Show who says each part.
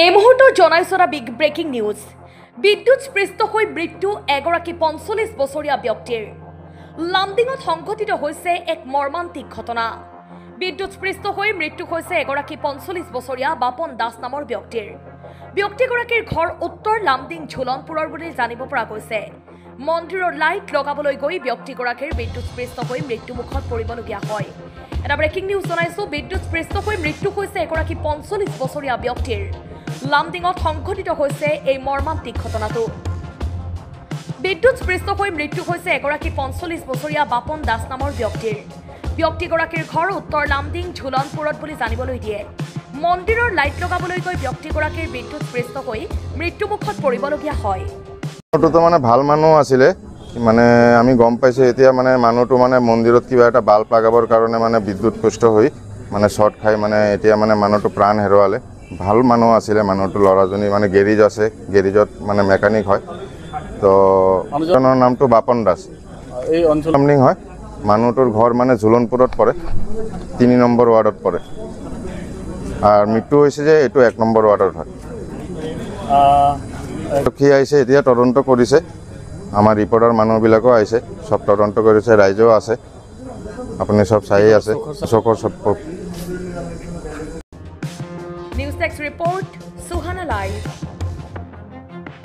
Speaker 1: এই মুহূৰ্তৰ জনাইছৰা big breaking news. বিদ্যুৎস্পৃষ্ট হৈ মৃত্যু এগৰাকী ৪৫ বছৰীয়া ব্যক্তিৰ। লামডিঙত সংঘটিত হৈছে এক মৰ্মান্তিক ঘটনা। বিদ্যুৎস্পৃষ্ট হৈ মৃত্যু হৈছে এগৰাকী ৪৫ বছৰীয়া বাপন দাস নামৰ ব্যক্তিৰ। ব্যক্তিগৰাকীৰ ঘৰ উত্তৰ লামডিং ঝুলনপুৰৰ বুলি জানিব পৰা গৈছে। মন্দিৰৰ লাইট লগাবলৈ গৈ ব্যক্তিগৰাকীৰ বিদ্যুৎস্পৃষ্ট হৈ মৃত্যুমুখত পৰিবলগীয়া হয়। এটা ব্ৰেকিং নিউজ জনাইছো, বিদ্যুৎস্পৃষ্ট হৈ মৃত্যু হৈছে এগৰাকী ৪৫ বছৰীয়া ব্যক্তিৰ। লামডিঙত সংঘটিত হৈছে এই মৰ্মান্তিক ঘটনাটো। বিদ্যুৎস্পৃষ্ট হৈ মৃত্যু হৈছে এগৰাকী ৪৫ বছৰীয়া বাপন দাস নামৰ ব্যক্তিৰ। ব্যক্তিগৰাকীৰ ঘৰ উত্তৰ লামডিং ঝুলনপুৰত বুলি জানিবলৈ দিয়ে। মন্দিৰৰ লাইট লগাবলৈ গৈ ব্যক্তিগৰাকীৰ বিদ্যুৎস্পৃষ্ট হৈ মৃত্যুমুখত পৰিবলগীয়া হয়।
Speaker 2: মানুহটো মানে ভাল মানুহ আছিলে, মানে আমি গম পাইছোঁ এতিয়া মানে মানুহটো মানে মন্দিৰত কিবা এটা বাল্ব লগাবৰ কাৰণে মানে বিদ্যুৎস্পৃষ্ট হৈ মানে শ্বৰ্ট খাই মানে এতিয়া মানে মানুহটো প্ৰাণ হেৰুৱালে। ভাল মানুহ আছিলে মানুহটো, ল'ৰাজনী মানে গেৰেজ আছে, গেৰেজত মানে মেকানিক হয়। তো মানুহজনৰ নামটো বাপন দাস, এই অঞ্চল হয়। মানুহটোৰ ঘৰ মানে ঝুলনপুৰত পৰে, ৩ নম্বৰ ৱাৰ্ডত পৰে। আৰু মৃত্যু হৈছে যে এইটো ১ নম্বৰ ৱাৰ্ডত হয়। কি আহিছে এতিয়া তদন্ত কৰিছে, আমাৰ ৰিপৰ্টাৰ মানুহবিলাকো আহিছে, চব তদন্ত কৰিছে, ৰাইজেও আছে, আপুনি চব চাই আছে। চকৰ চব
Speaker 1: news desk report, Suhana live.